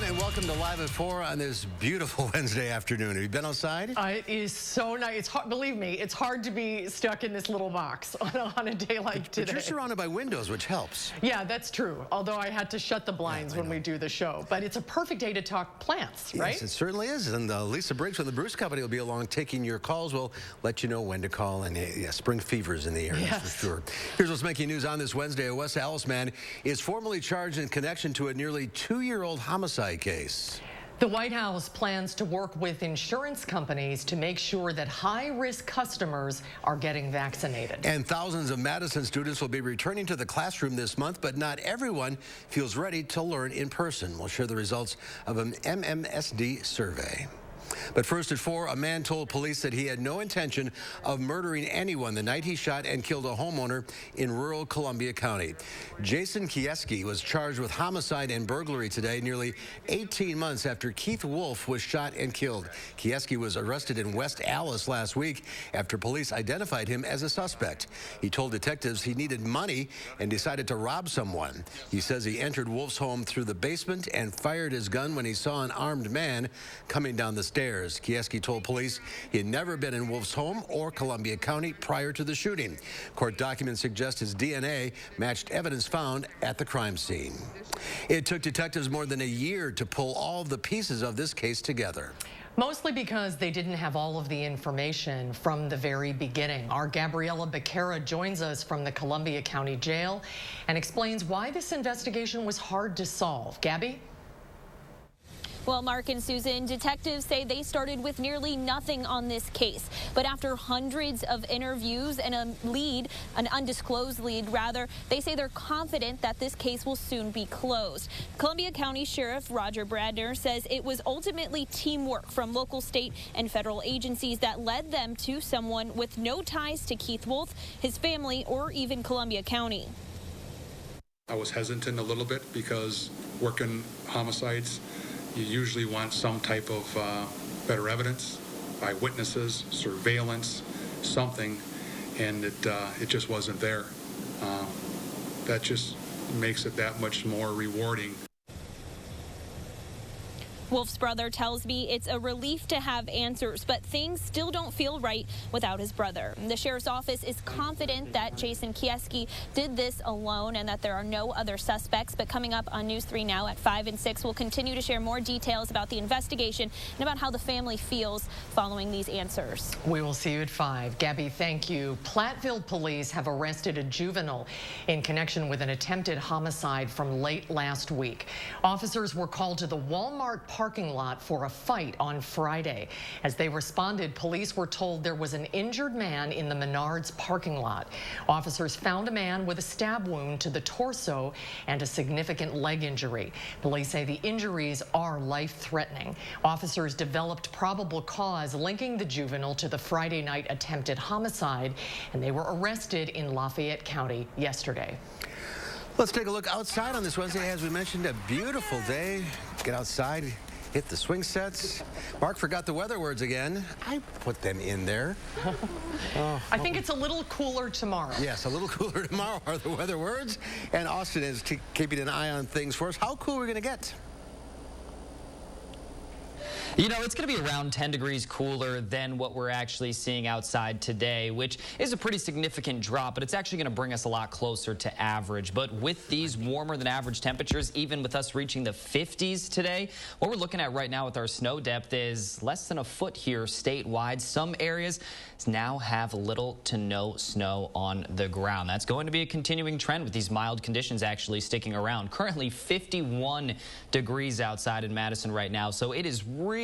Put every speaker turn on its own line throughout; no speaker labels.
everyone, and welcome to Live at 4 on this beautiful Wednesday afternoon. Have you been outside?
It is so nice. It's hard, believe me, it's hard to be stuck in this little box on a day like today.
But you're surrounded by windows, which helps.
Yeah, that's true. Although I had to shut the blinds when we do the show. But it's a perfect day to talk plants, right?
Yes, it certainly is. And Lisa Briggs from the Bruce Company will be along taking your calls. We'll let you know when to call. And yeah, spring fever's in the air, that's for sure. Here's what's making news on this Wednesday. A West Allis man is formally charged in connection to a nearly 2-year-old homicide case.
The White House plans to work with insurance companies to make sure that high-risk customers are getting vaccinated.
And thousands of Madison students will be returning to the classroom this month, but not everyone feels ready to learn in person. We'll share the results of an MMSD survey. But first at 4, a man told police that he had no intention of murdering anyone the night he shot and killed a homeowner in rural Columbia County. Jason Kieski was charged with homicide and burglary today, nearly 18 months after Keith Wolf was shot and killed. Kieski was arrested in West Allis last week after police identified him as a suspect. He told detectives he needed money and decided to rob someone. He says he entered Wolf's home through the basement and fired his gun when he saw an armed man coming down the stairs. Kieski told police he had never been in Wolf's home or Columbia County prior to the shooting. Court documents suggest his DNA matched evidence found at the crime scene. It took detectives more than a year to pull all the pieces of this case together.
Mostly because they didn't have all of the information from the very beginning. Our Gabriella Becerra joins us from the Columbia County Jail and explains why this investigation was hard to solve. Gabby?
Well, Mark and Susan, detectives say they started with nearly nothing on this case. But after hundreds of interviews and an undisclosed lead rather, they say they're confident that this case will soon be closed. Columbia County Sheriff Roger Bradner says it was ultimately teamwork from local, state, and federal agencies that led them to someone with no ties to Keith Wolf, his family, or even Columbia County.
I was hesitant a little bit because working homicides, you usually want some type of better evidence, eyewitnesses, surveillance, something, and it just wasn't there. That just makes it that much more rewarding.
Wolf's brother tells me it's a relief to have answers, but things still don't feel right without his brother. The sheriff's office is confident that Jason Kieski did this alone and that there are no other suspects. But coming up on News 3 Now at 5 and 6, we'll continue to share more details about the investigation and about how the family feels following these answers.
We will see you at 5. Gabby, thank you. Platteville police have arrested a juvenile in connection with an attempted homicide from late last week. Officers were called to the Walmart parking lot for a fight on Friday. As they responded, police were told there was an injured man in the Menards parking lot. Officers found a man with a stab wound to the torso and a significant leg injury. Police say the injuries are life-threatening. Officers developed probable cause linking the juvenile to the Friday night attempted homicide, and they were arrested in Lafayette County yesterday.
Let's take a look outside on this Wednesday. As we mentioned, a beautiful day. Get outside, hit the swing sets. Mark forgot the weather words again. I put them in there.
I think it's a little cooler tomorrow.
Yes, a little cooler tomorrow are the weather words. And Austin is keeping an eye on things for us. How cool are we going to get?
You know, it's going to be around 10 degrees cooler than what we're actually seeing outside today, which is a pretty significant drop, but it's actually going to bring us a lot closer to average. But with these warmer than average temperatures, even with us reaching the 50s today, what we're looking at right now with our snow depth is less than a foot here statewide. Some areas now have little to no snow on the ground. That's going to be a continuing trend with these mild conditions actually sticking around. Currently 51 degrees outside in Madison right now, so it is really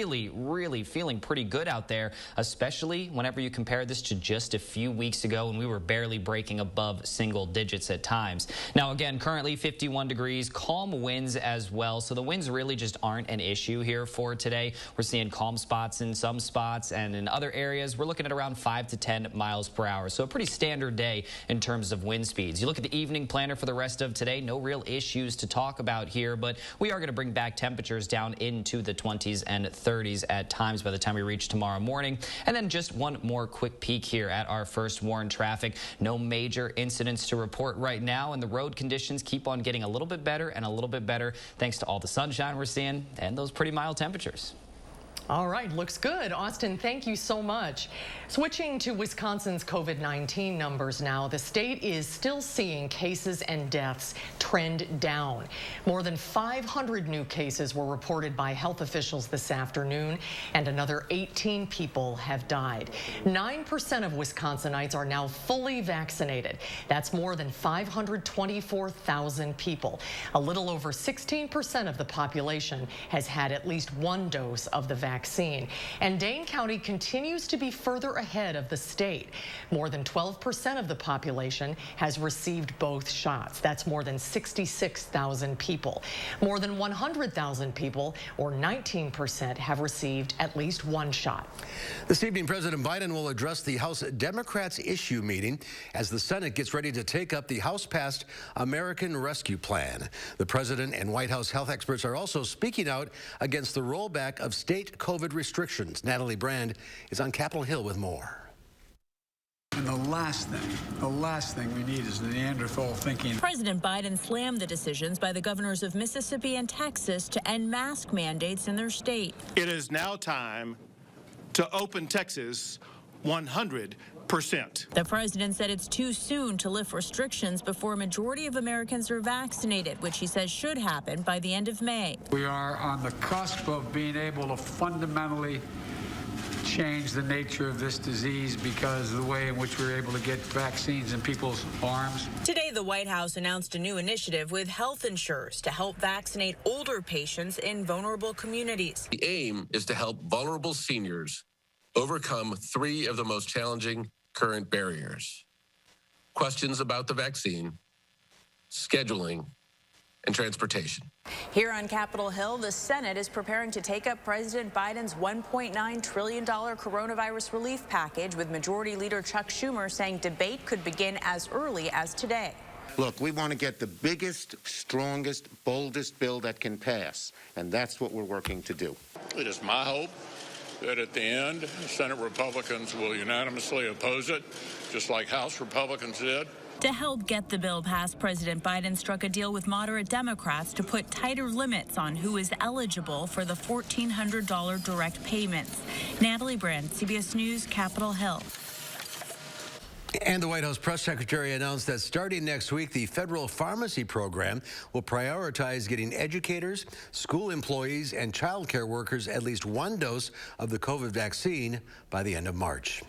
feeling pretty good out there, especially whenever you compare this to just a few weeks ago when we were barely breaking above single digits at times. Now again, currently 51 degrees, calm winds as well, so the winds really just aren't an issue here for today. We're seeing calm spots in some spots, and in other areas we're looking at around 5 to 10 miles per hour, so a pretty standard day in terms of wind speeds. You look at the evening planner for the rest of today, no real issues to talk about here, but we are going to bring back temperatures down into the 20s and 30s. 30s at times by the time we reach tomorrow morning. And then just one more quick peek here at our first warn traffic. No major incidents to report right now, and the road conditions keep on getting a little bit better and a little bit better thanks to all the sunshine we're seeing and those pretty mild temperatures.
All right, looks good. Austin, thank you so much. Switching to Wisconsin's COVID-19 numbers now, the state is still seeing cases and deaths trend down. More than 500 new cases were reported by health officials this afternoon, and another 18 people have died. 9% of Wisconsinites are now fully vaccinated. That's more than 524,000 people. A little over 16% of the population has had at least one dose of the vaccine. And Dane County continues to be further ahead of the state. More than 12% of the population has received both shots. That's more than 66,000 people. More than 100,000 people, or 19%, have received at least one shot.
This evening, President Biden will address the House Democrats' issue meeting as the Senate gets ready to take up the House-passed American Rescue Plan. The president and White House health experts are also speaking out against the rollback of state COVID restrictions. Natalie Brand is on Capitol Hill with more.
And the last thing we need is Neanderthal thinking.
President Biden slammed the decisions by the governors of Mississippi and Texas to end mask mandates in their state.
It is now time to open Texas 100%.
The president said it's too soon to lift restrictions before a majority of Americans are vaccinated, which he says should happen by the end of May.
We are on the cusp of being able to fundamentally change the nature of this disease because of the way in which we're able to get vaccines in people's arms.
Today, the White House announced a new initiative with health insurers to help vaccinate older patients in vulnerable communities.
The aim is to help vulnerable seniors overcome three of the most challenging current barriers: questions about the vaccine, scheduling, and transportation.
Here on Capitol Hill, the Senate is preparing to take up President Biden's $1.9 trillion coronavirus relief package, with Majority Leader Chuck Schumer saying debate could begin as early as today.
Look, we want to get the biggest, strongest, boldest bill that can pass, and that's what we're working to do.
It is my hope that at the end, Senate Republicans will unanimously oppose it, just like House Republicans did.
To help get the bill passed, President Biden struck a deal with moderate Democrats to put tighter limits on who is eligible for the $1,400 direct payments. Natalie Brand, CBS News, Capitol Hill.
And the White House press secretary announced that starting next week, the federal pharmacy program will prioritize getting educators, school employees, and child care workers at least one dose of the COVID vaccine by the end of March.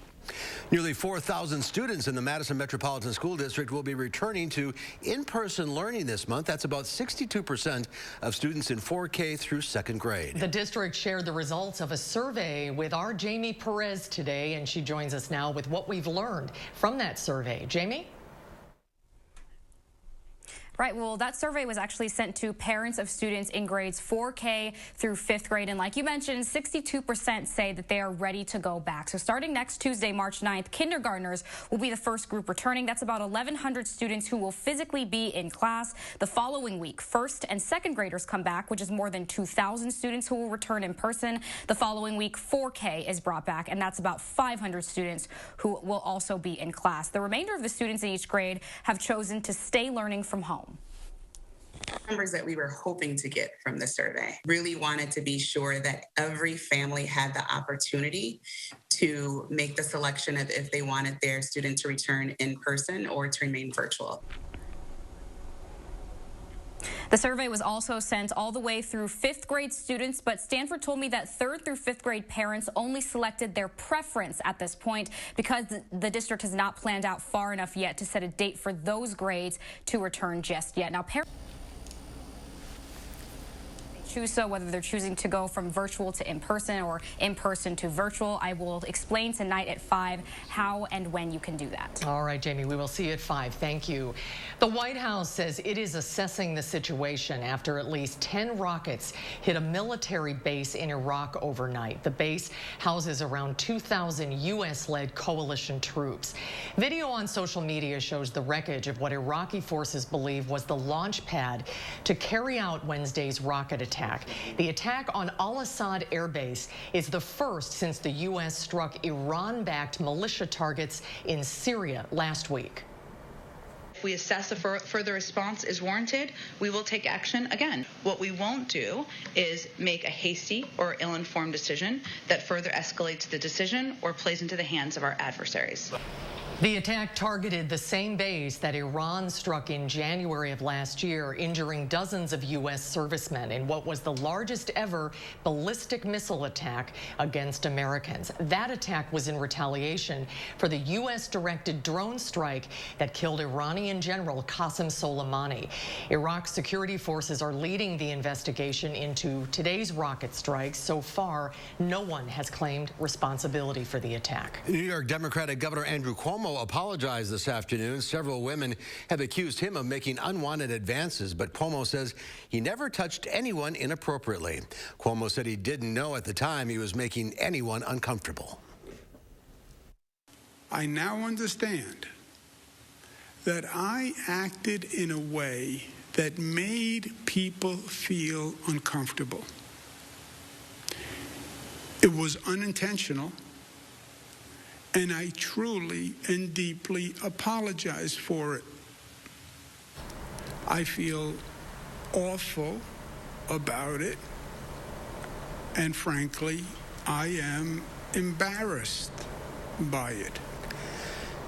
Nearly 4,000 students in the Madison Metropolitan School District will be returning to in-person learning this month. That's about 62% of students in 4K through second grade.
The district shared the results of a survey with our Jamie Perez today, and she joins us now with what we've learned from that survey. Jamie?
Right, well, that survey was actually sent to parents of students in grades 4K through 5th grade. And like you mentioned, 62% say that they are ready to go back. So starting next Tuesday, March 9th, kindergartners will be the first group returning. That's about 1,100 students who will physically be in class. The following week, 1st and 2nd graders come back, which is more than 2,000 students who will return in person. The following week, 4K is brought back, and that's about 500 students who will also be in class. The remainder of the students in each grade have chosen to stay learning from home.
Numbers that we were hoping to get from the survey. Really wanted to be sure that every family had the opportunity to make the selection of if they wanted their student to return in person or to remain virtual.
The survey was also sent all the way through 5th grade students, but Stanford told me that 3rd through 5th grade parents only selected their preference at this point because the district has not planned out far enough yet to set a date for those grades to return just yet. Now, parents choose so whether they're choosing to go from virtual to in-person or in-person to virtual. I will explain tonight at 5 how and when you can do that.
All right, Jamie, we will see you at 5. Thank you. The White House says it is assessing the situation after at least 10 rockets hit a military base in Iraq overnight. The base houses around 2,000 U.S.-led coalition troops. Video on social media shows the wreckage of what Iraqi forces believe was the launch pad to carry out Wednesday's rocket attack. attack. The attack on Al-Assad Air Base is the first since the U.S. struck Iran-backed militia targets in Syria last week.
If we assess a further response is warranted, we will take action again. What we won't do is make a hasty or ill-informed decision that further escalates the decision or plays into the hands of our adversaries.
The attack targeted the same base that Iran struck in January of last year, injuring dozens of U.S. servicemen in what was the largest ever ballistic missile attack against Americans. That attack was in retaliation for the U.S.-directed drone strike that killed Iranian General Qasem Soleimani. Iraq's security forces are leading the investigation into today's rocket strikes. So far, no one has claimed responsibility for the attack.
New York Democratic Governor Andrew Cuomo apologized this afternoon. Several women have accused him of making unwanted advances, but Cuomo says he never touched anyone inappropriately. Cuomo said he didn't know at the time he was making anyone uncomfortable.
I now understand that I acted in a way that made people feel uncomfortable. It was unintentional, and I truly and deeply apologize for it. I feel awful about it, and frankly, I am embarrassed by it.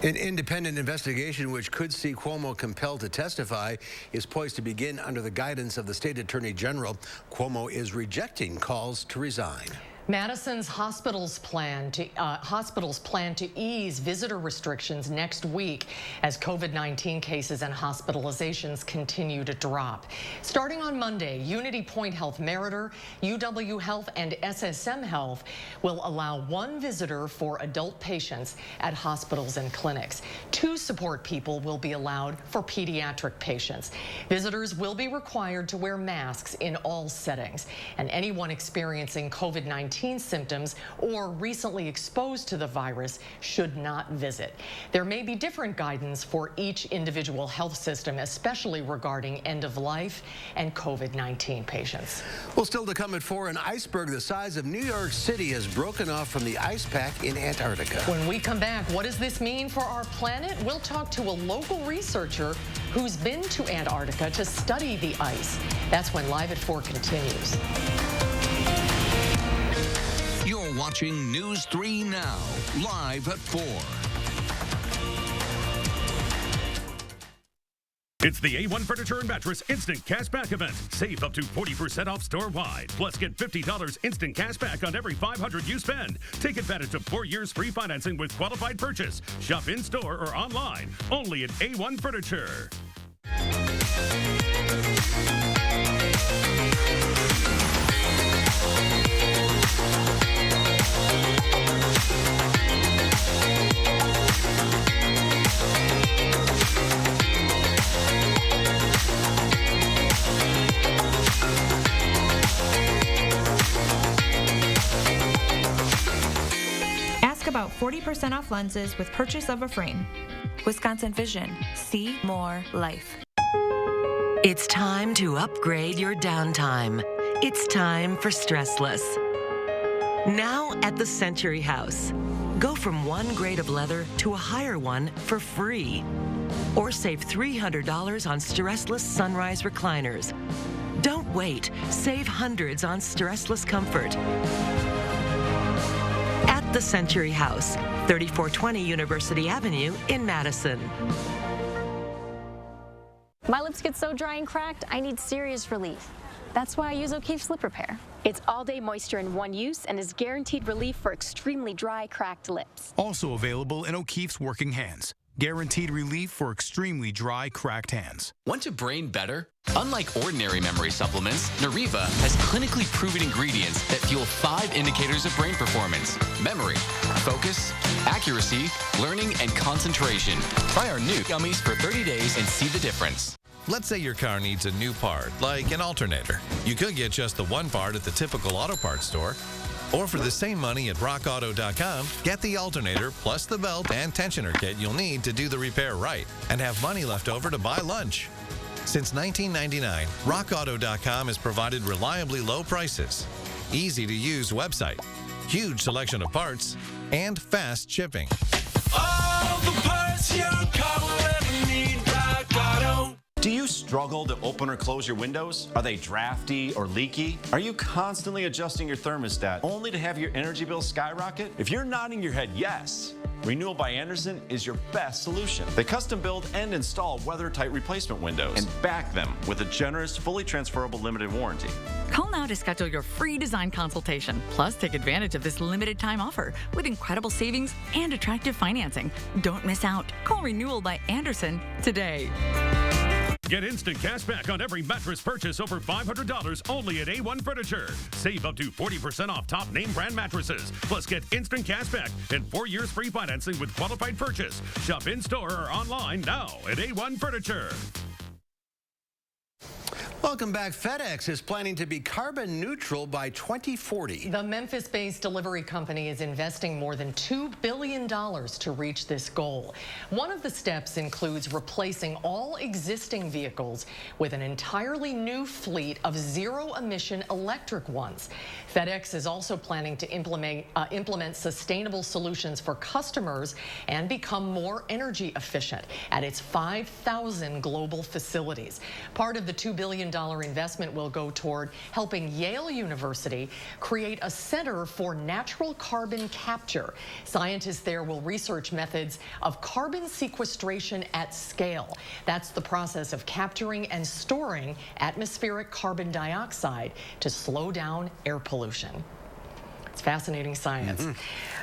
An independent investigation which could see Cuomo compelled to testify is poised to begin under the guidance of the state attorney general. Cuomo is rejecting calls to resign.
Madison's hospitals plan to ease visitor restrictions next week as COVID-19 cases and hospitalizations continue to drop. Starting on Monday, Unity Point Health Meriter, UW Health, and SSM Health will allow one visitor for adult patients at hospitals and clinics. 2 support people will be allowed for pediatric patients. Visitors will be required to wear masks in all settings, and anyone experiencing COVID-19 symptoms or recently exposed to the virus should not visit. There may be different guidance for each individual health system, especially regarding end-of-life and COVID-19 patients.
Well, still to come at 4, an iceberg the size of New York City has broken off from the ice pack in Antarctica.
When we come back, what does this mean for our planet? We'll talk to a local researcher who's been to Antarctica to study the ice. That's when Live at 4 continues.
You're watching News 3 Now, live at 4.
It's the A1 Furniture and Mattress Instant Cashback event. Save up to 40% off store-wide. Plus, get $50 instant cash back on every $500 you spend. Take advantage of 4 years free financing with qualified purchase. Shop in-store or online. Only at A1 Furniture.
About 40% off lenses with purchase of a frame. Wisconsin Vision. See more life.
It's time to upgrade your downtime. It's time for Stressless. Now at the Century House. Go from one grade of leather to a higher one for free. Or save $300 on Stressless Sunrise recliners. Don't wait. Save hundreds on Stressless comfort. The Century House, 3420 University Avenue in Madison.
My lips get so dry and cracked, I need serious relief. That's why I use O'Keefe Lip Repair. It's all-day moisture in one use and is guaranteed relief for extremely dry, cracked lips.
Also available in O'Keefe's Working Hands. Guaranteed relief for extremely dry, cracked hands.
Want to brain better? Unlike ordinary memory supplements, Nariva has clinically proven ingredients that fuel 5 indicators of brain performance: memory, focus, accuracy, learning, and concentration. Try our new gummies for 30 days and see the difference.
Let's say your car needs a new part, like an alternator. You could get just the one part at the typical auto parts store. Or for the same money at rockauto.com, get the alternator plus the belt and tensioner kit you'll need to do the repair right and have money left over to buy lunch. Since 1999, RockAuto.com has provided reliably low prices, easy-to-use website, huge selection of parts, and fast shipping.
All the parts your car will ever need, Rock Auto.
Do you struggle to open or close your windows? Are they drafty or leaky? Are you constantly adjusting your thermostat only to have your energy bill skyrocket? If you're nodding your head yes, Renewal by Andersen is your best solution. They custom build and install weather-tight replacement windows and back them with a generous, fully transferable limited warranty.
Call now to schedule your free design consultation. Plus, take advantage of this limited time offer with incredible savings and attractive financing. Don't miss out. Call Renewal by Andersen today.
Get instant cash back on every mattress purchase over $500 only at A1 Furniture. Save up to 40% off top name brand mattresses. Plus, get instant cash back and 4 years free financing with qualified purchase. Shop in-store or online now at A1 Furniture.
Welcome back. FedEx is planning to be carbon neutral by 2040.
The Memphis-based delivery company is investing more than $2 billion to reach this goal. One of the steps includes replacing all existing vehicles with an entirely new fleet of zero-emission electric ones. FedEx is also planning to implement sustainable solutions for customers and become more energy efficient at its 5,000 global facilities. Part of the $2 billion investment will go toward helping Yale University create a center for natural carbon capture. Scientists there will research methods of carbon sequestration at scale. That's the process of capturing and storing atmospheric carbon dioxide to slow down air pollution. It's fascinating science.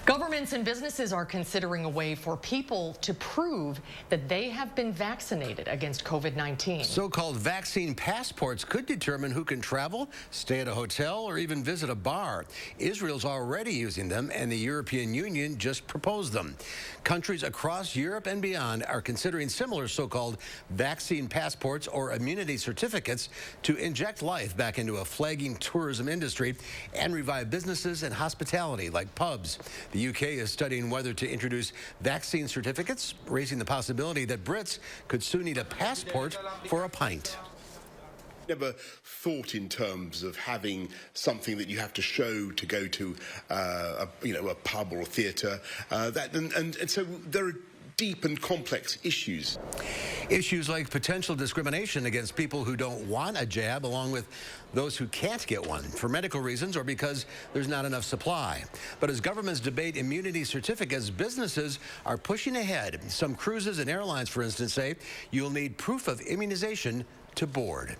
Governments and businesses are considering a way for people to prove that they have been vaccinated against COVID-19.
So-called vaccine passports could determine who can travel, stay at a hotel, or even visit a bar. Israel's already using them, and the European Union just proposed them. Countries across Europe and beyond are considering similar so-called vaccine passports or immunity certificates to inject life back into a flagging tourism industry and revive businesses and hospitality like pubs. The UK is studying whether to introduce vaccine certificates, raising the possibility that Brits could soon need a passport for a pint.
Never thought in terms of having something that you have to show to go to a pub or a theatre. And so there are deep and complex issues.
Issues like potential discrimination against people who don't want a jab, along with those who can't get one for medical reasons or because there's not enough supply. But as governments debate immunity certificates, businesses are pushing ahead. Some cruises and airlines, for instance, say you'll need proof of immunization to board.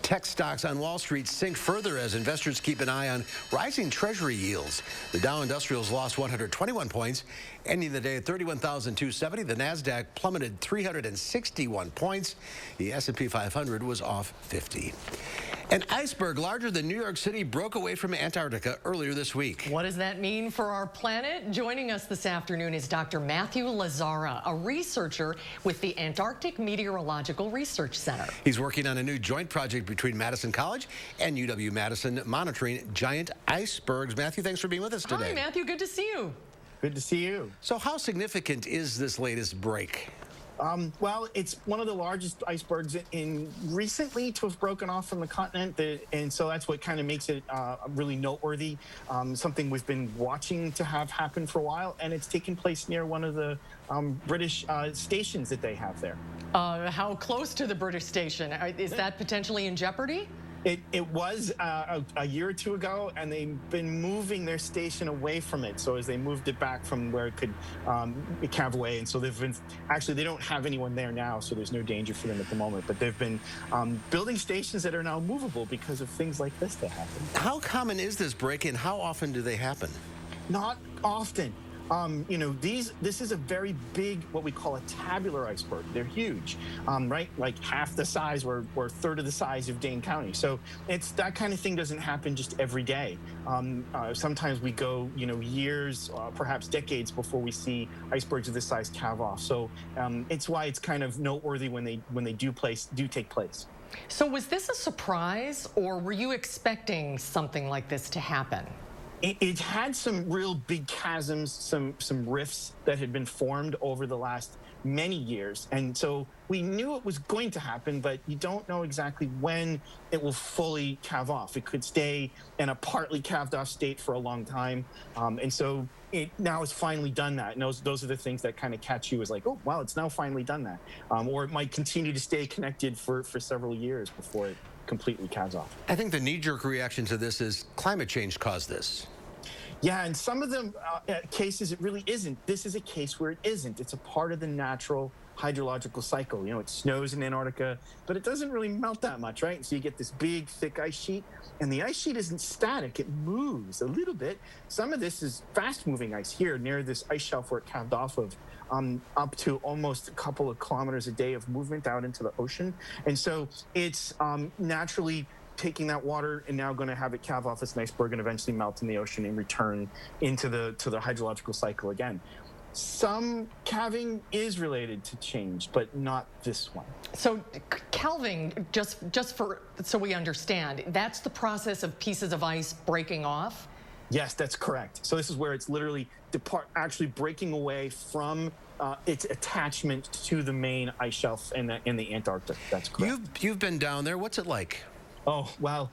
Tech stocks on Wall Street sink further as investors keep an eye on rising Treasury yields. The Dow Industrials lost 121 points, ending the day at 31,270. The Nasdaq plummeted 361 points. The S&P 500 was off 50. An iceberg larger than New York City broke away from Antarctica earlier this week.
What does that mean for our planet? Joining us this afternoon is Dr. Matthew Lazzara, a researcher with the Antarctic Meteorological Research Center.
He's working on a new joint project between Madison College and UW-Madison monitoring giant icebergs. Matthew, thanks for being with us today.
Hi, Matthew. Good to see you.
Good to see you.
So how significant is this latest break?
Well, it's one of the largest icebergs recently to have broken off from the continent, and so that's what kind of makes it really noteworthy. Something we've been watching to have happen for a while, and it's taking place near one of the British stations that they have there.
How close to the British station? Is that potentially in jeopardy?
It was a year or two ago, and they've been moving their station away from it. So as they moved it back from where it could calve away, and so they've been actually they don't have anyone there now, so there's no danger for them at the moment. But they've been building stations that are now movable because of things like this that happen.
How common is this break, and how often do they happen?
Not often. This is a very big, what we call a tabular iceberg. They're huge, right? Like half the size or a third of the size of Dane County. So it's that kind of thing doesn't happen just every day. Sometimes we go, years, perhaps decades before we see icebergs of this size calve off. So it's why it's kind of noteworthy when they do take place.
So was this a surprise, or were you expecting something like this to happen?
It had some real big chasms, some rifts that had been formed over the last many years. And so we knew it was going to happen, but you don't know exactly when it will fully calve off. It could stay in a partly calved off state for a long time. And so it now has finally done that. And those are the things that kind of catch you as like, oh, wow, it's now finally done that. Or it might continue to stay connected for several years before it completely calves off.
I think the knee-jerk reaction to this is climate change caused this.
Yeah, and some of the cases it really isn't. This is a case where it isn't. It's a part of the natural hydrological cycle. You know, it snows in Antarctica, but it doesn't really melt that much, right? So you get this big, thick ice sheet, and the ice sheet isn't static. It moves a little bit. Some of this is fast-moving ice here near this ice shelf where it calved off of, up to almost a couple of kilometers a day of movement out into the ocean. And so it's naturally taking that water and now going to have it calve off as an iceberg and eventually melt in the ocean and return into the hydrological cycle again. Some calving is related to change, but not this one.
So calving, just so we understand, that's the process of pieces of ice breaking off?
Yes, that's correct. So this is where it's literally actually breaking away from its attachment to the main ice shelf in the Antarctic. That's correct.
You've been down there. What's it like?
Oh, well,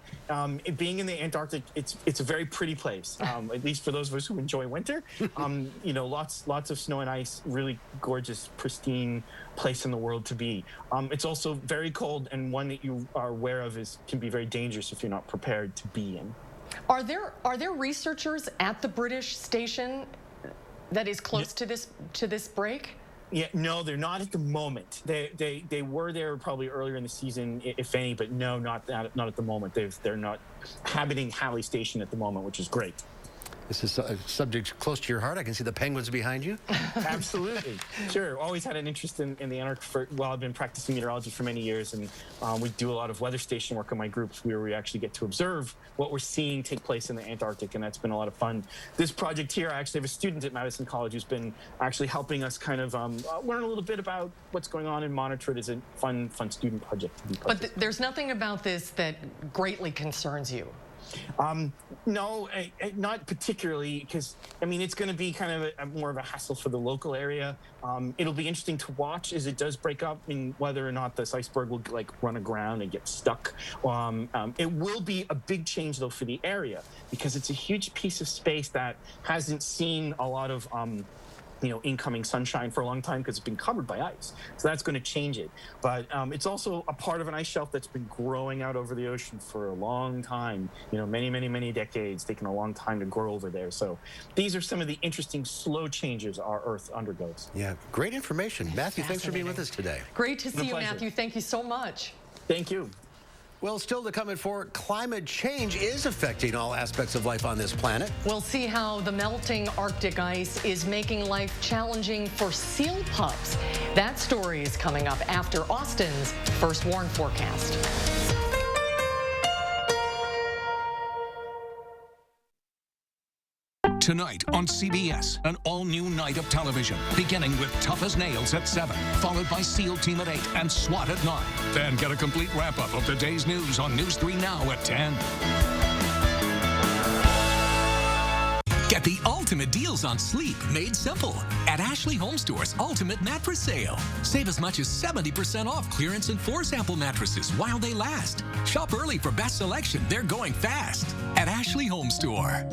being in the Antarctic, it's a very pretty place, at least for those of us who enjoy winter. You know, lots of snow and ice, really gorgeous, pristine place in the world to be. It's also very cold, and one that you are aware of can be very dangerous if you're not prepared to be in.
Are there researchers at the British station that is close to this break?
Yeah, no, they're not at the moment. They were there probably earlier in the season, if any, but no, not at the moment. They're not habiting Halley Station at the moment, which is great.
This is a subject close to your heart. I can see the penguins behind you.
Absolutely. Sure. Always had an interest in the Antarctic. Well, I've been practicing meteorology for many years, and we do a lot of weather station work in my groups where we actually get to observe what we're seeing take place in the Antarctic, and that's been a lot of fun. This project here, I actually have a student at Madison College who's been actually helping us kind of learn a little bit about what's going on and monitor it as a fun student project to be part of.
But there's nothing about this that greatly concerns you?
No, not particularly, because I mean it's going to be kind of more of a hassle for the local area. It'll be interesting to watch as it does break up, and whether or not this iceberg will like run aground and get stuck. It will be a big change though for the area because it's a huge piece of space that hasn't seen a lot of incoming sunshine for a long time because it's been covered by ice. So that's going to change it. But it's also a part of an ice shelf that's been growing out over the ocean for a long time, many decades, taking a long time to grow over there. So these are some of the interesting slow changes our Earth undergoes.
Yeah, great information. Matthew, thanks for being with us today.
Great to see you, Matthew. Thank you so much.
Thank you.
Well, still to come at 4, climate change is affecting all aspects of life on this planet.
We'll see how the melting Arctic ice is making life challenging for seal pups. That story is coming up after Austin's First Warn forecast.
Tonight on CBS, an all-new night of television, beginning with Tough as Nails at 7, followed by SEAL Team at 8 and SWAT at 9. Then get a complete wrap-up of the day's news on News 3 Now at 10.
Get the ultimate deals on sleep made simple at Ashley Home Store's Ultimate Mattress Sale. Save as much as 70% off clearance and 4-sample mattresses while they last. Shop early for best selection. They're going fast at Ashley Home Store.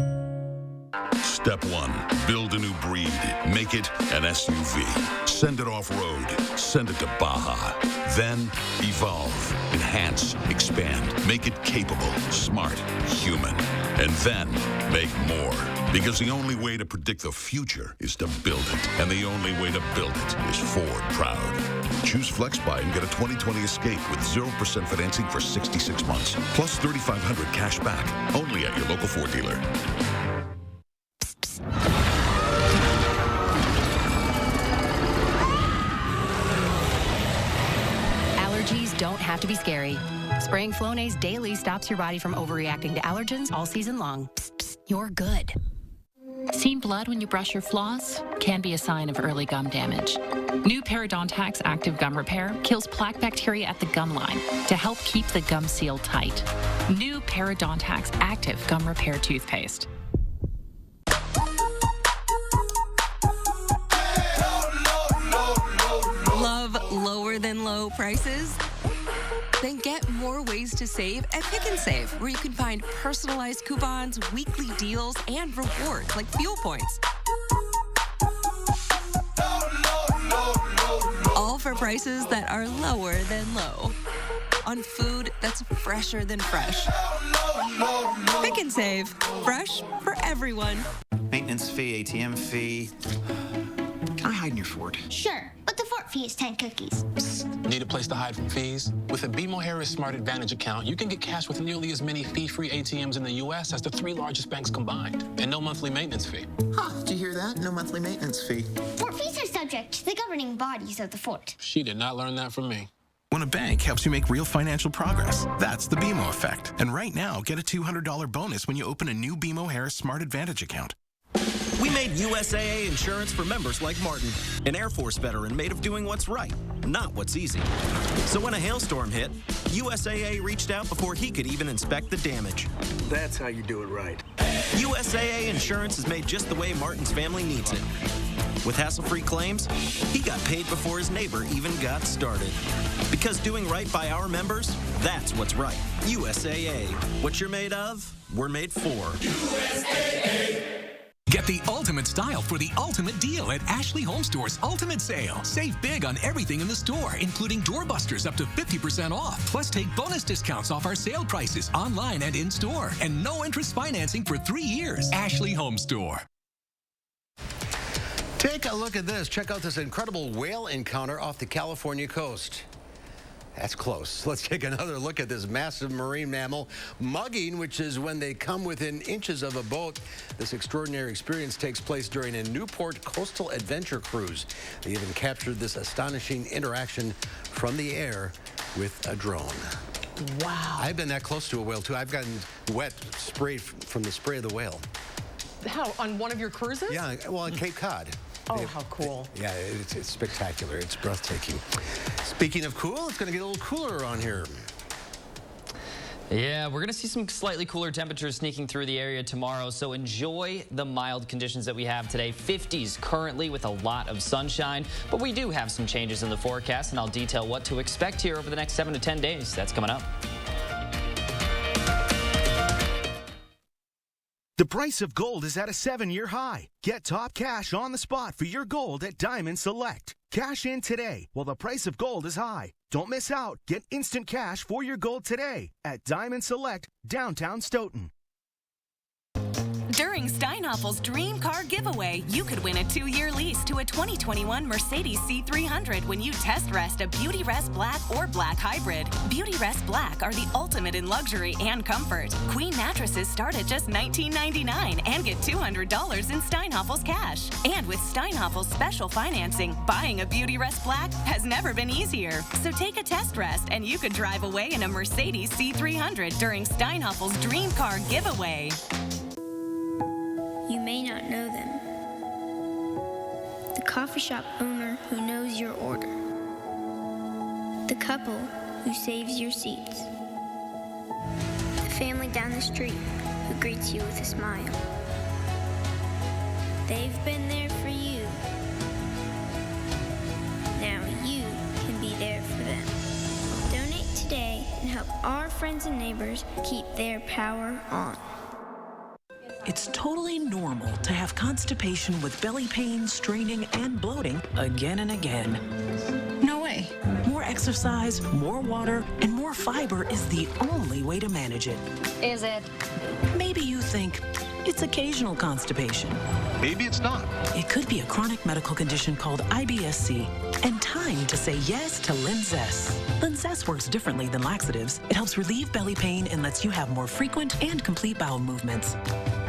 Step 1, build a new breed. Make it an SUV. Send it off-road. Send it to Baja. Then evolve, enhance, expand. Make it capable, smart, human. And then make more. Because the only way to predict the future is to build it. And the only way to build it is Ford Proud. Choose FlexBuy and get a 2020 Escape with 0% financing for 66 months. Plus $3,500 cash back. Only at your local Ford dealer.
Allergies don't have to be scary. Spraying Flonase daily stops your body from overreacting to allergens all season long. Psst, psst, you're good.
Seen blood when you brush your floss? Can be a sign of early gum damage. New Parodontax Active Gum Repair kills plaque bacteria at the gum line to help keep the gum seal tight. New Parodontax Active Gum Repair Toothpaste.
lower than low prices? Then get more ways to save at Pick and Save, where you can find personalized coupons, weekly deals, and rewards like fuel points. All for prices that are lower than low. On food that's fresher than fresh. Pick and Save. Fresh for everyone.
Maintenance fee, ATM fee. Can I hide in your fort?
Sure, but the fort fee is 10 cookies.
Need a place to hide from fees? With a BMO Harris Smart Advantage account, you can get cash with nearly as many fee-free ATMs in the U.S. as the 3 largest banks combined, and no monthly maintenance fee.
Huh, did you hear that? No monthly maintenance fee.
Fort fees are subject to the governing bodies of the fort.
She did not learn that from me.
When a bank helps you make real financial progress, that's the BMO effect. And right now, get a $200 bonus when you open a new BMO Harris Smart Advantage account.
We made USAA insurance for members like Martin, an Air Force veteran made of doing what's right, not what's easy. So when a hailstorm hit, USAA reached out before he could even inspect the damage.
That's how you do it right.
USAA insurance is made just the way Martin's family needs it. With hassle-free claims, he got paid before his neighbor even got started. Because doing right by our members, that's what's right. USAA. What you're made of, we're made for.
USAA. Get the ultimate style for the ultimate deal at Ashley Home Store's Ultimate Sale. Save big on everything in the store, including doorbusters up to 50% off. Plus, take bonus discounts off our sale prices online and in-store. And no interest financing for 3 years. Ashley Home Store.
Take a look at this. Check out this incredible whale encounter off the California coast. That's close. Let's take another look at this massive marine mammal mugging, which is when they come within inches of a boat. This extraordinary experience takes place during a Newport coastal adventure cruise. They even captured this astonishing interaction from the air with a drone.
Wow.
I've been that close to a whale, too. I've gotten wet, sprayed from the spray of the whale.
How, on one of your cruises?
Yeah, well, at Cape Cod.
Oh, how cool.
Yeah, it's spectacular. It's breathtaking. Speaking of cool, it's going to get a little cooler on here.
Yeah, we're going to see some slightly cooler temperatures sneaking through the area tomorrow, so enjoy the mild conditions that we have today. 50s currently with a lot of sunshine, but we do have some changes in the forecast, and I'll detail what to expect here over the next 7 to 10 days. That's coming up.
The price of gold is at a 7-year high. Get top cash on the spot for your gold at Diamond Select. Cash in today while the price of gold is high. Don't miss out. Get instant cash for your gold today at Diamond Select, downtown Stoughton.
During Steinhoffel's Dream Car Giveaway, you could win a 2-year lease to a 2021 Mercedes C300 when you test rest a Beauty Rest Black or Black Hybrid. Beauty Rest Black are the ultimate in luxury and comfort. Queen mattresses start at just $19.99 and get $200 in Steinhoffel's cash. And with Steinhoffel's special financing, buying a Beauty Rest Black has never been easier. So take a test rest and you could drive away in a Mercedes C300 during Steinhoffel's Dream Car Giveaway.
You may not know them. The coffee shop owner who knows your order. The couple who saves your seats. The family down the street who greets you with a smile. They've been there for you. Now you can be there for them. Donate today and help our friends and neighbors keep their power on.
It's totally normal to have constipation with belly pain, straining, and bloating again and again. No way. More exercise, more water, and more fiber is the only way to manage it.
Is it?
Maybe you think it's occasional constipation.
Maybe it's not.
It could be a chronic medical condition called IBS-C. And time to say yes to Linzess. Linzess works differently than laxatives. It helps relieve belly pain and lets you have more frequent and complete bowel movements.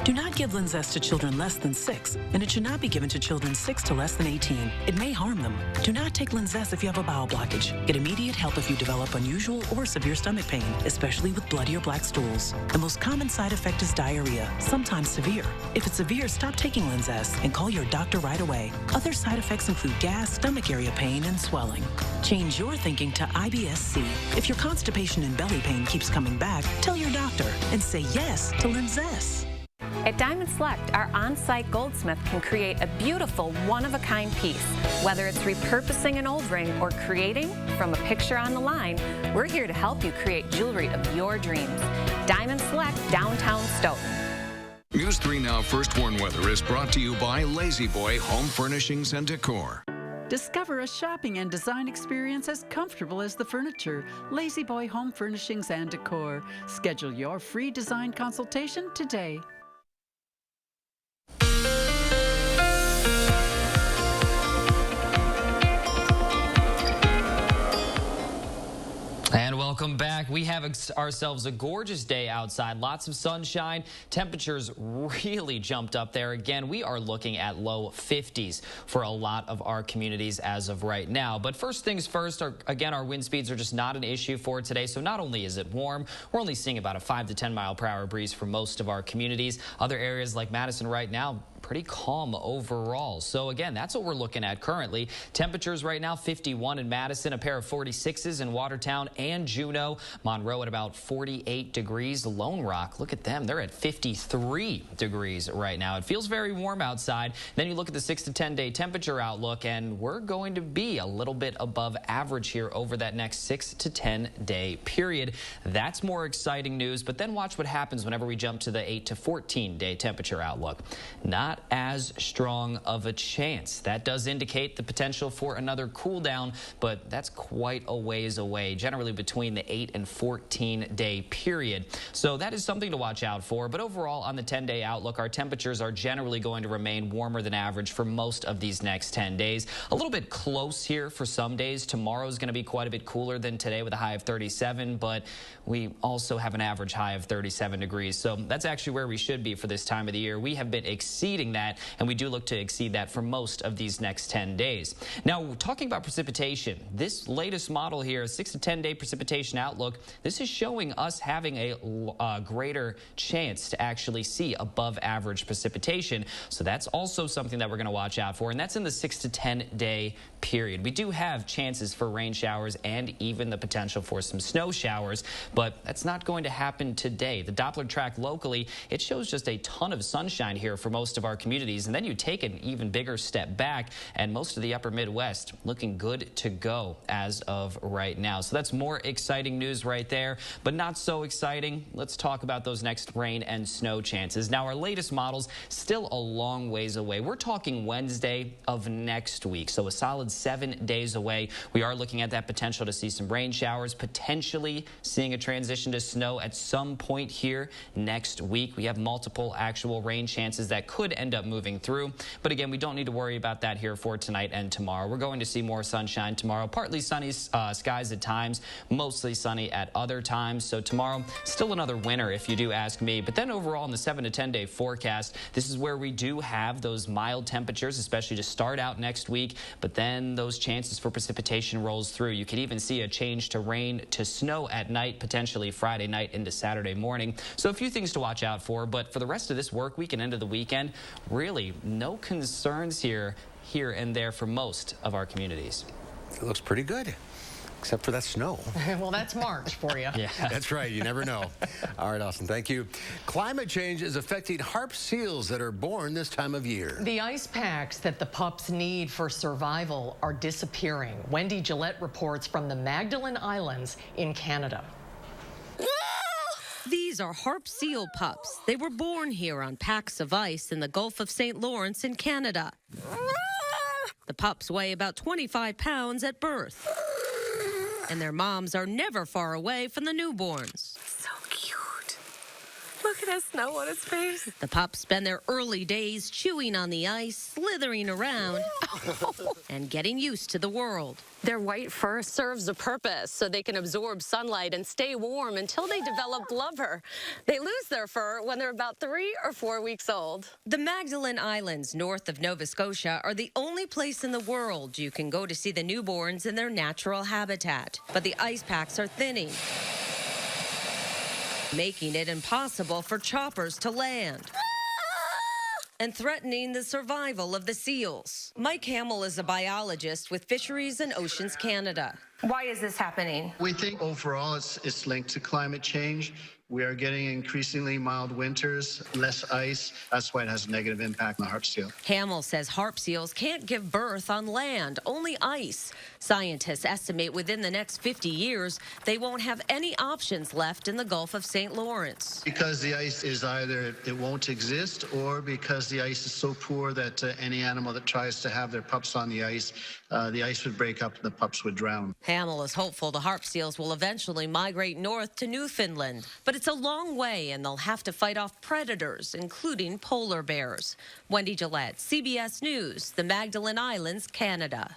Do not give Linzess to children less than 6, and it should not be given to children 6 to less than 18. It may harm them. Do not take Linzess if you have a bowel blockage. Get immediate help if you develop unusual or severe stomach pain, especially with bloody or black stools. The most common side effect is diarrhea, sometimes severe. If it's severe, stop taking Linzess and call your doctor right away. Other side effects include gas, stomach area pain, and swelling. Change your thinking to IBS-C. If your constipation and belly pain keeps coming back, tell your doctor and say yes to Linzess.
At Diamond Select, our on-site goldsmith can create a beautiful, one-of-a-kind piece. Whether it's repurposing an old ring or creating from a picture on the line, we're here to help you create jewelry of your dreams. Diamond Select, downtown Stoughton.
News 3 Now First Warn Weather is brought to you by Lazy Boy Home Furnishings and Decor.
Discover a shopping and design experience as comfortable as the furniture. Lazy Boy Home Furnishings and Decor. Schedule your free design consultation today.
And welcome back. We have ourselves a gorgeous day outside. Lots of sunshine. Temperatures really jumped up there. Again, we are looking at low 50s for a lot of our communities as of right now. But first things first, again, our wind speeds are just not an issue for today. So not only is it warm, we're only seeing about a 5 to 10 mile per hour breeze for most of our communities. Other areas like Madison right now, pretty calm overall. So again, that's what we're looking at currently. Temperatures right now, 51 in Madison, a pair of 46s in Watertown and Juneau. Monroe at about 48 degrees. Lone Rock, look at them. They're at 53 degrees right now. It feels very warm outside. Then you look at the 6 to 10 day temperature outlook, and we're going to be a little bit above average here over that next 6 to 10 day period. That's more exciting news, but then watch what happens whenever we jump to the 8 to 14 day temperature outlook. Not as strong of a chance. That does indicate the potential for another cool down, but that's quite a ways away, generally between the 8 and 14 day period. So that is something to watch out for. But overall, on the 10-day outlook, our temperatures are generally going to remain warmer than average for most of these next 10 days. A little bit close here for some days. Tomorrow is going to be quite a bit cooler than today with a high of 37, but we also have an average high of 37 degrees. So that's actually where we should be for this time of the year. We have been exceeding that, and we do look to exceed that for most of these next 10 days. Now, talking about precipitation, this latest model here, a 6 to 10 day precipitation outlook, this is showing us having a greater chance to actually see above average precipitation. So that's also something that we're going to watch out for, and that's in the 6 to 10 day period. We do have chances for rain showers and even the potential for some snow showers, but that's not going to happen today. The Doppler track locally, it shows just a ton of sunshine here for most of our communities, and then you take an even bigger step back, and most of the upper Midwest looking good to go as of right now. So that's more exciting news right there, but not so exciting. Let's talk about those next rain and snow chances. Now, our latest models still a long ways away. We're talking Wednesday of next week, so a solid 7 days away. We are looking at that potential to see some rain showers, potentially seeing a transition to snow at some point here next week. We have multiple actual rain chances that could end up moving through, but again, we don't need to worry about that here for tonight and tomorrow. We're going to see more sunshine tomorrow, partly sunny skies at times, mostly sunny at other times. So tomorrow, still another winter if you do ask me. But then overall in the 7 to 10 day forecast, this is where we do have those mild temperatures, especially to start out next week, but then those chances for precipitation rolls through. You could even see a change to rain to snow at night, potentially Friday night into Saturday morning. So a few things to watch out for, but for the rest of this work week and into the weekend, really no concerns here and there for most of our communities.
It looks pretty good, except for that snow.
Well, that's March for you.
Yeah, that's right. You never know. All right, Austin, thank you. Climate change is affecting harp seals that are born this time of year.
The ice packs that the pups need for survival are disappearing. Wendy Gillette reports from the Magdalen Islands in Canada.
These are harp seal pups. They were born here on packs of ice in the Gulf of St. Lawrence in Canada. The pups weigh about 25 pounds at birth, and their moms are never far away from the newborns.
So cute. Look at that snow on its face.
The pups spend their early days chewing on the ice, slithering around, and getting used to the world.
Their white fur serves a purpose so they can absorb sunlight and stay warm until they develop blubber. They lose their fur when they're about 3 or 4 weeks old.
The Magdalen Islands, north of Nova Scotia, are the only place in the world you can go to see the newborns in their natural habitat. But the ice packs are thinning, making it impossible for choppers to land and threatening the survival of the seals. Mike Hamill is a biologist with Fisheries and Oceans Canada.
Why is this happening?
We think overall it's linked to climate change. We are getting increasingly mild winters, less ice. That's why it has a negative impact on the harp seal.
Hamill says harp seals can't give birth on land, only ice. Scientists estimate within the next 50 years, they won't have any options left in the Gulf of St. Lawrence.
Because the ice is either it won't exist, or because the ice is so poor that any animal that tries to have their pups on the ice would break up and the pups would drown.
Hamill is hopeful the harp seals will eventually migrate north to Newfoundland, but it's a long way and they'll have to fight off predators, including polar bears. Wendy Gillette, CBS News, the Magdalen Islands, Canada.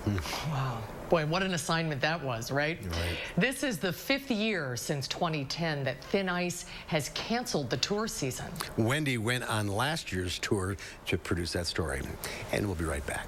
Wow. Boy, what an assignment that was, right?
Right.
This is the 5th year since 2010 that Thin Ice has canceled the tour season.
Wendy went on last year's tour to produce that story, and we'll be right back.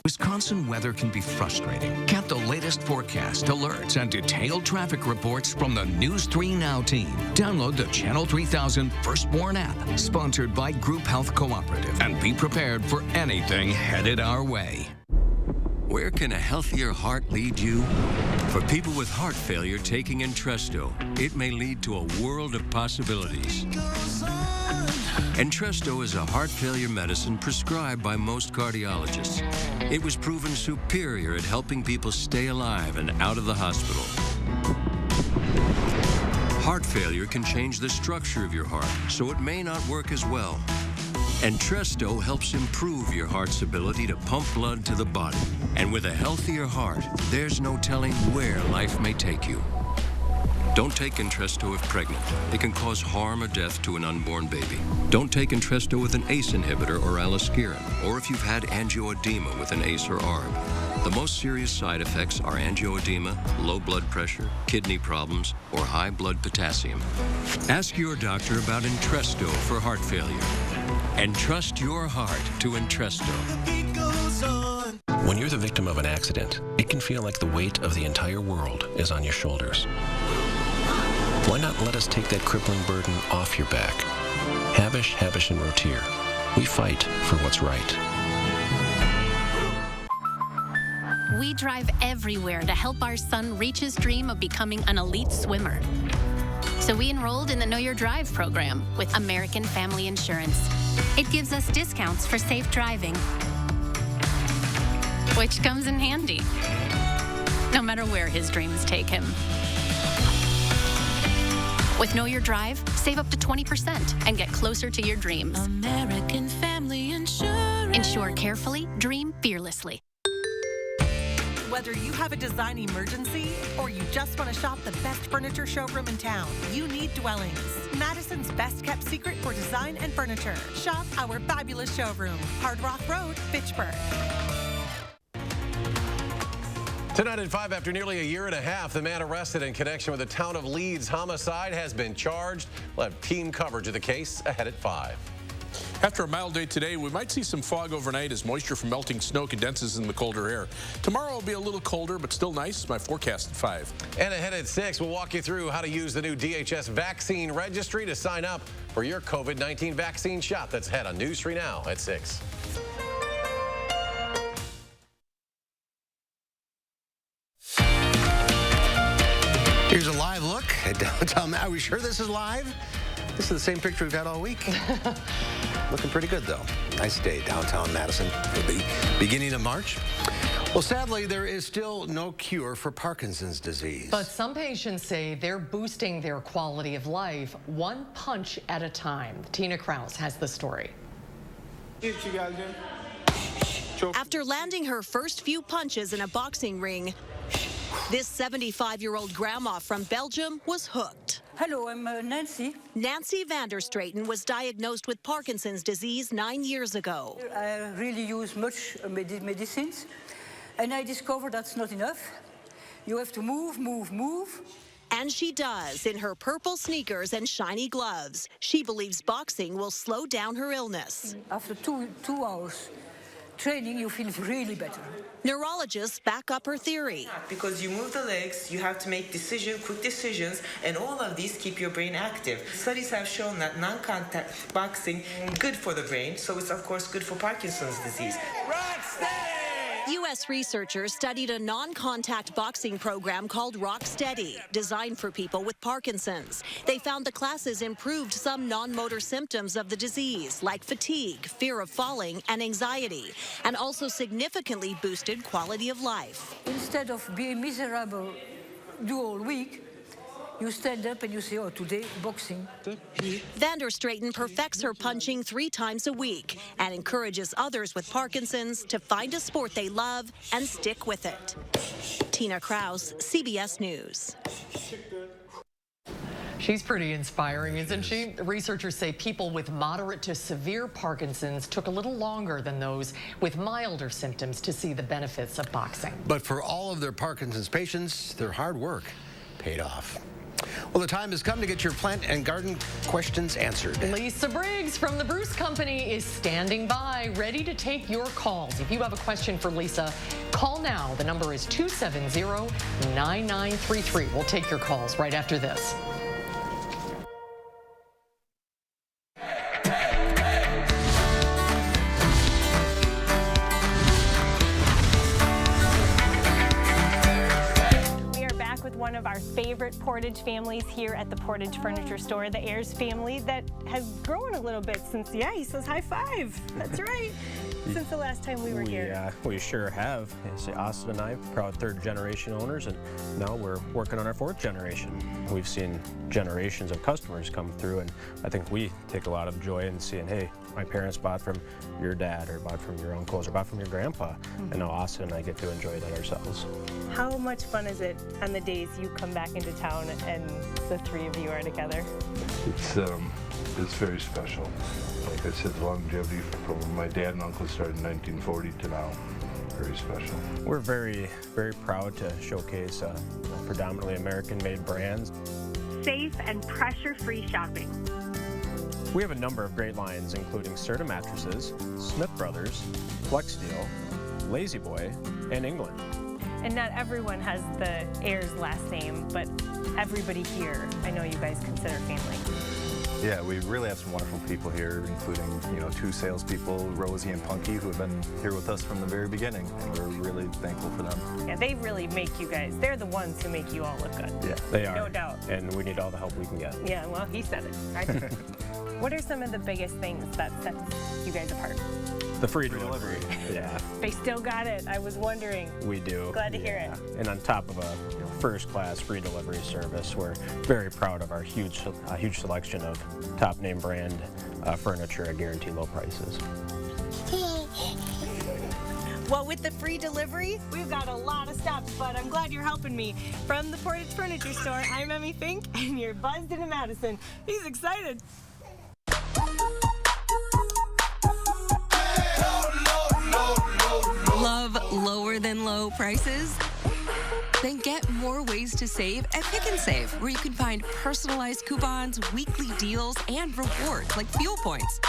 Wisconsin weather can be frustrating. Get the latest forecast, alerts, and detailed traffic reports from the News 3 Now team. Download the Channel 3000 Firstborn app, sponsored by Group Health Cooperative, and be prepared for anything headed our way.
Where can a healthier heart lead you? For people with heart failure taking Entresto, it may lead to a world of possibilities. Entresto is a heart failure medicine prescribed by most cardiologists. It was proven superior at helping people stay alive and out of the hospital. Heart failure can change the structure of your heart, so it may not work as well. Entresto helps improve your heart's ability to pump blood to the body. And with a healthier heart, there's no telling where life may take you. Don't take Entresto if pregnant. It can cause harm or death to an unborn baby. Don't take Entresto with an ACE inhibitor or aliskiren, or if you've had angioedema with an ACE or ARB. The most serious side effects are angioedema, low blood pressure, kidney problems, or high blood potassium. Ask your doctor about Entresto for heart failure. And trust your heart to Entresto.
When you're the victim of an accident, it can feel like the weight of the entire world is on your shoulders. Why not let us take that crippling burden off your back? Havish, Habish, and Rotier. We fight for what's right.
We drive everywhere to help our son reach his dream of becoming an elite swimmer. So we enrolled in the Know Your Drive program with American Family Insurance. It gives us discounts for safe driving, which comes in handy, no matter where his dreams take him. With Know Your Drive, save up to 20% and get closer to your dreams.
American Family Insurance.
Insure carefully, dream fearlessly.
Whether you have a design emergency or you just want to shop the best furniture showroom in town, you need Dwellings, Madison's best kept secret for design and furniture. Shop our fabulous showroom, Hard Rock Road, Fitchburg.
Tonight at 5, after nearly a year and a half, the man arrested in connection with the town of Leeds homicide has been charged. We'll have team coverage of the case ahead at 5.
After a mild day today, we might see some fog overnight as moisture from melting snow condenses in the colder air. Tomorrow will be a little colder, but still nice. My forecast at 5.
And ahead at 6, we'll walk you through how to use the new DHS vaccine registry to sign up for your COVID-19 vaccine shot. That's ahead on News 3 Now at 6. Here's a live look at downtown. Are we sure this is live? This is the same picture we've had all week. Looking pretty good, though. Nice day downtown Madison for the beginning of March. Well, sadly, there is still no cure for Parkinson's disease.
But some patients say they're boosting their quality of life one punch at a time. Tina Krause has the story.
After landing her first few punches in a boxing ring, this 75-year-old grandma from Belgium was hooked.
Hello, I'm Nancy.
Nancy van der Straten was diagnosed with Parkinson's disease 9 years ago.
I really use much medicines, and I discovered that's not enough. You have to move, move, move.
And she does, in her purple sneakers and shiny gloves. She believes boxing will slow down her illness.
After two hours, training, you feel really better.
Neurologists back up her theory.
Because you move the legs, you have to make quick decisions, and all of these keep your brain active. Studies have shown that non-contact boxing is good for the brain, so it's of course good for Parkinson's disease.
U.S. researchers studied a non-contact boxing program called Rocksteady, designed for people with Parkinson's. They found the classes improved some non-motor symptoms of the disease, like fatigue, fear of falling, and anxiety, and also significantly boosted quality of life.
Instead of being miserable, do all week, you stand up and you say, oh, today, boxing.
Vander Straten perfects her punching 3 times a week and encourages others with Parkinson's to find a sport they love and stick with it. Tina Kraus, CBS News.
She's pretty inspiring, isn't she? Researchers say people with moderate to severe Parkinson's took a little longer than those with milder symptoms to see the benefits of boxing.
But for all of their Parkinson's patients, their hard work paid off. Well, the time has come to get your plant and garden questions answered.
Lisa Briggs from the Bruce Company is standing by, ready to take your calls. If you have a question for Lisa, call now. The number is 270-9933. We'll take your calls right after this.
One of our favorite Portage families here at the Portage Furniture Store, the Ayers family, that has grown a little bit since, yeah, he says high five. That's right. Since the last time we were here.
We sure have. Austin and I, proud 3rd generation owners, and now we're working on our 4th generation. We've seen generations of customers come through, and I think we take a lot of joy in seeing, hey, my parents bought from your dad, or bought from your uncles, or bought from your grandpa, and now Austin and I get to enjoy that ourselves.
How much fun is it on the days you come back into town and the 3 of you are together?
It's very special. Like I said, the longevity from my dad and uncle started in 1940 to now. Very special.
We're very, very proud to showcase predominantly American-made brands.
Safe and pressure-free shopping.
We have a number of great lines, including Serta mattresses, Smith Brothers, FlexSteel, Lazy Boy, and England.
And not everyone has the Ayers last name, but everybody here, I know you guys consider family.
Yeah, we really have some wonderful people here, including, 2 salespeople, Rosie and Punky, who have been here with us from the very beginning, and we're really thankful for them.
Yeah, they really make you guys, they're the ones who make you all look good.
Yeah, they are.
No doubt.
And we need all the help we can get.
Yeah, well, he said it. I did. What are some of the biggest things that sets you guys apart?
The free delivery. Yeah.
They still got it. I was wondering.
We do.
Glad to hear it.
And on top of a first-class free delivery service, we're very proud of our huge selection of top name brand furniture at guaranteed low prices.
Well, with the free delivery, we've got a lot of stops, but I'm glad you're helping me. From the Portage Furniture Store, I'm Emmy Fink, and you're buzzed into Madison. He's excited.
Love lower than low prices? Then get more ways to save at Pick and Save, where you can find personalized coupons, weekly deals, and rewards like fuel points.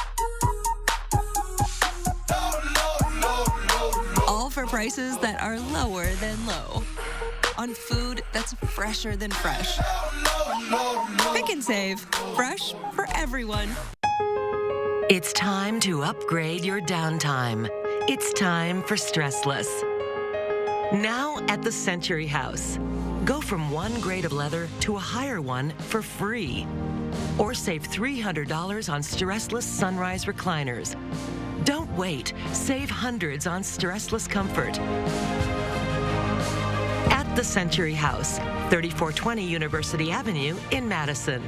All for prices that are lower than low. On food that's fresher than fresh. Pick and Save. Fresh for everyone.
It's time to upgrade your downtime. It's time for Stressless. Now at the Century House. Go from one grade of leather to a higher one for free. Or save $300 on Stressless Sunrise recliners. Don't wait. Save hundreds on Stressless comfort. At the Century House, 3420 University Avenue in Madison.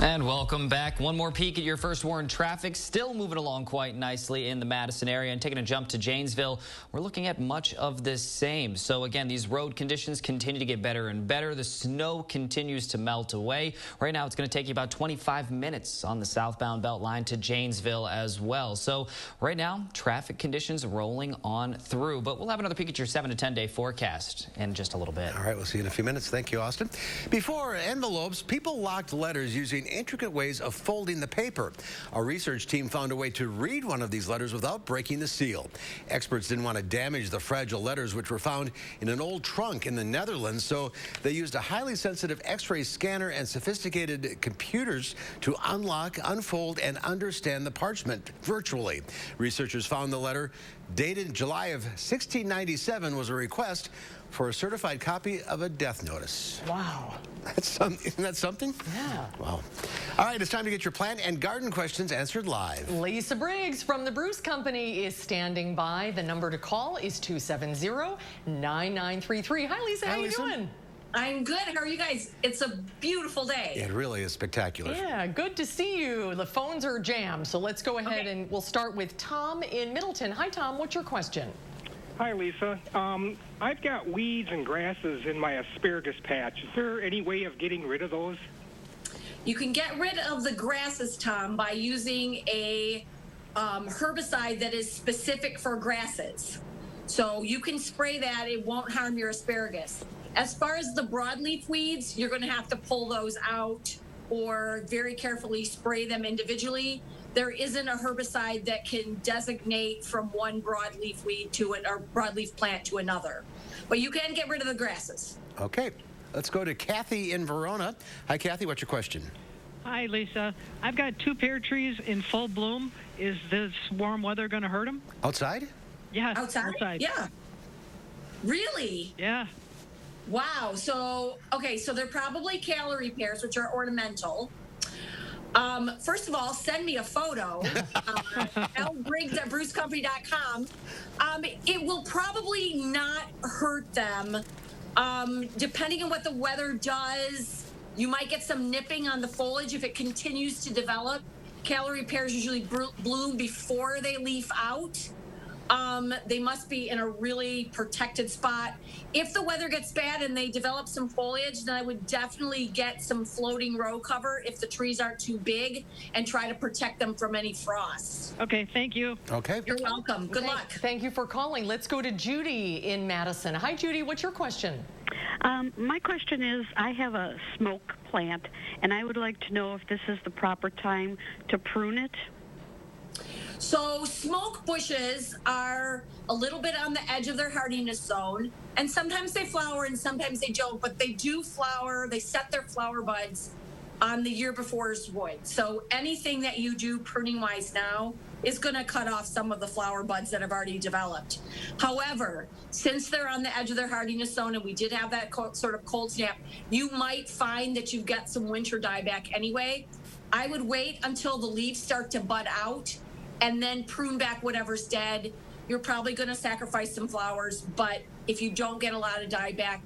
And welcome back. One more peek at your first warn traffic. Still moving along quite nicely in the Madison area. And taking a jump to Janesville, we're looking at much of the same. So again, these road conditions continue to get better and better. The snow continues to melt away. Right now, it's going to take you about 25 minutes on the southbound belt line to Janesville as well. So right now, traffic conditions rolling on through. But we'll have another peek at your 7 to 10 day forecast in just a little bit.
All right, we'll see you in a few minutes. Thank you, Austin. Before envelopes, people locked letters using intricate ways of folding the paper. A research team found a way to read one of these letters without breaking the seal. Experts didn't want to damage the fragile letters, which were found in an old trunk in the Netherlands, so they used a highly sensitive X-ray scanner and sophisticated computers to unlock, unfold, and understand the parchment virtually. Researchers found the letter, dated July of 1697, was a request for a certified copy of a death notice.
Wow.
Isn't that something?
Yeah.
Wow. All right, it's time to get your plant and garden questions answered live.
Lisa Briggs from the Bruce Company is standing by. The number to call is 270-9933. Hi, Lisa. How you doing?
I'm good. How are you guys? It's a beautiful day.
It really is spectacular.
Yeah, good to see you. The phones are jammed, so let's go ahead and we'll start with Tom in Middleton. Hi, Tom. What's your question?
Hi, Lisa. I've got weeds and grasses in my asparagus patch. Is there any way of getting rid of those?
You can get rid of the grasses, Tom, by using a herbicide that is specific for grasses. So you can spray that. It won't harm your asparagus. As far as the broadleaf weeds, you're going to have to pull those out or very carefully spray them individually. There isn't a herbicide that can designate from one broadleaf weed to it or broadleaf plant to another. But you can get rid of the grasses.
Okay, let's go to Kathy in Verona. Hi, Kathy. What's your question?
Hi, Lisa. I've got 2 pear trees in full bloom. Is this warm weather going to hurt them?
Outside?
Yeah.
Outside? Yeah. Really?
Yeah.
Wow. So, okay, so they're probably calorie pears, which are ornamental. First of all, send me a photo. lbriggs@brucecompany.com. It will probably not hurt them. Depending on what the weather does, you might get some nipping on the foliage if it continues to develop. Calorie pears usually bloom before they leaf out. They must be in a really protected spot. If the weather gets bad and they develop some foliage, then I would definitely get some floating row cover if the trees aren't too big and try to protect them from any frost.
Okay, thank you.
Okay.
You're welcome. Good luck.
Thank you for calling. Let's go to Judy in Madison. Hi, Judy. What's your question?
My question is, I have a smoke plant, and I would like to know if this is the proper time to prune it.
So smoke bushes are a little bit on the edge of their hardiness zone, and sometimes they flower and sometimes they don't, but they do flower. They set their flower buds on the year before's wood. So anything that you do pruning wise now is going to cut off some of the flower buds that have already developed. However, since they're on the edge of their hardiness zone and we did have that sort of cold snap, you might find that you've got some winter dieback anyway. I would wait until the leaves start to bud out and then prune back whatever's dead. You're probably going to sacrifice some flowers, but if you don't get a lot of dieback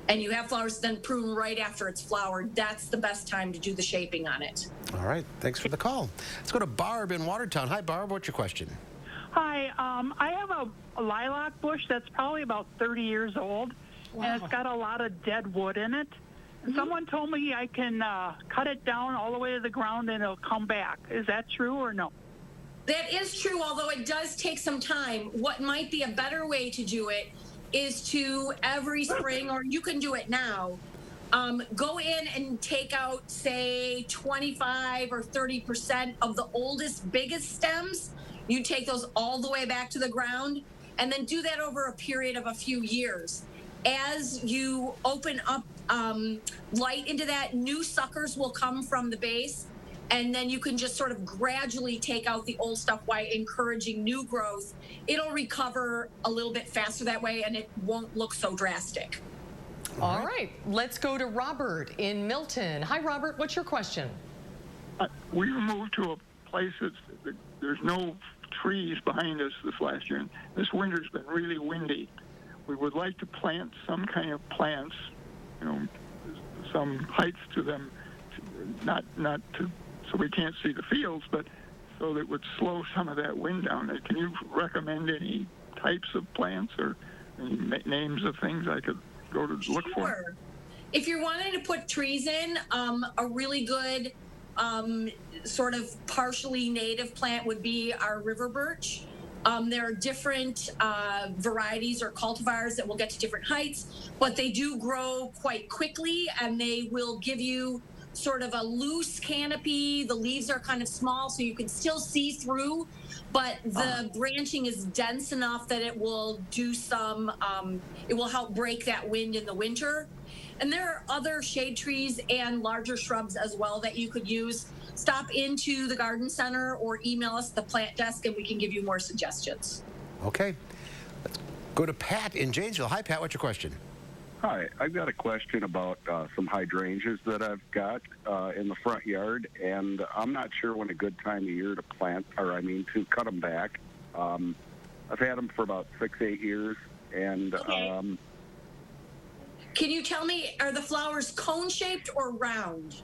and you have flowers, then prune right after it's flowered. That's the best time to do the shaping on it.
All right, thanks for the call. Let's go to Barb in Watertown. Hi, Barb. What's your question?
Hi, I have a lilac bush that's probably about 30 years old, and it's got a lot of dead wood in it. Someone told me I can cut it down all the way to the ground and it'll come back. Is that true or no?
That is true, although it does take some time. What might be a better way to do it is to every spring, or you can do it now, go in and take out, say, 25 or 30% of the oldest, biggest stems. You take those all the way back to the ground, and then do that over a period of a few years. As you open up light into that, new suckers will come from the base, and then you can just sort of gradually take out the old stuff while encouraging new growth. It'll recover a little bit faster that way, and it won't look so drastic.
All right, let's go to Robert in Milton. Hi, Robert. What's your question?
We moved to a place there's no trees behind us this last year, and this winter's been really windy. We would like to plant some kind of plants, some heights to them, not to so we can't see the fields, but so that it would slow some of that wind down. Can you recommend any types of plants or any names of things I could go to look for?
If you're wanting to put trees in, a really good sort of partially native plant would be our river birch. There are different varieties or cultivars that will get to different heights, but they do grow quite quickly, and they will give you sort of a loose canopy. The leaves are kind of small, so you can still see through, but the branching is dense enough that it will do some, it will help break that wind in the winter. And there are other shade trees and larger shrubs as well that you could use. Stop into the garden center or email us the plant desk and we can give you more suggestions.
Okay. Let's go to Pat in Janesville. Hi, Pat. What's your question?
Hi, I've got a question about some hydrangeas that I've got in the front yard, and I'm not sure when a good time of year to plant, to cut them back. I've had them for about 6-8 years, and
Okay. Can you tell me, are the flowers cone-shaped or round?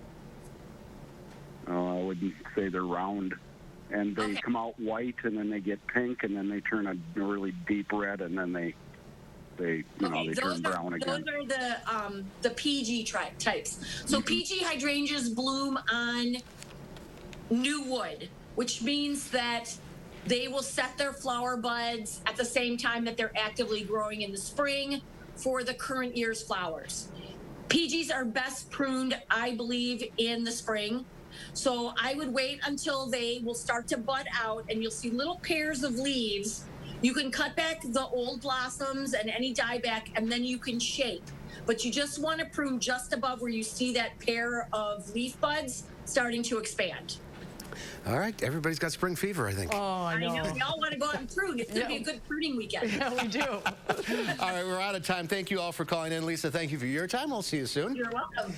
I wouldn't say they're round. And they come out white, and then they get pink, and then they turn a really deep red, and then they turn brown again.
Those are the PG types. So PG hydrangeas bloom on new wood, which means that they will set their flower buds at the same time that they're actively growing in the spring for the current year's flowers. PGs are best pruned, I believe, in the spring. So I would wait until they will start to bud out and you'll see little pairs of leaves. You can cut back the old blossoms and any dieback, and then you can shape. But you just want to prune just above where you see that pair of leaf buds starting to expand.
All right. Everybody's got spring fever, I think.
Oh, I know.
We all want to go out and prune. It's going to be a good pruning weekend.
Yeah, we do.
All right. We're out of time. Thank you all for calling in. Lisa, thank you for your time. We'll see you soon.
You're welcome.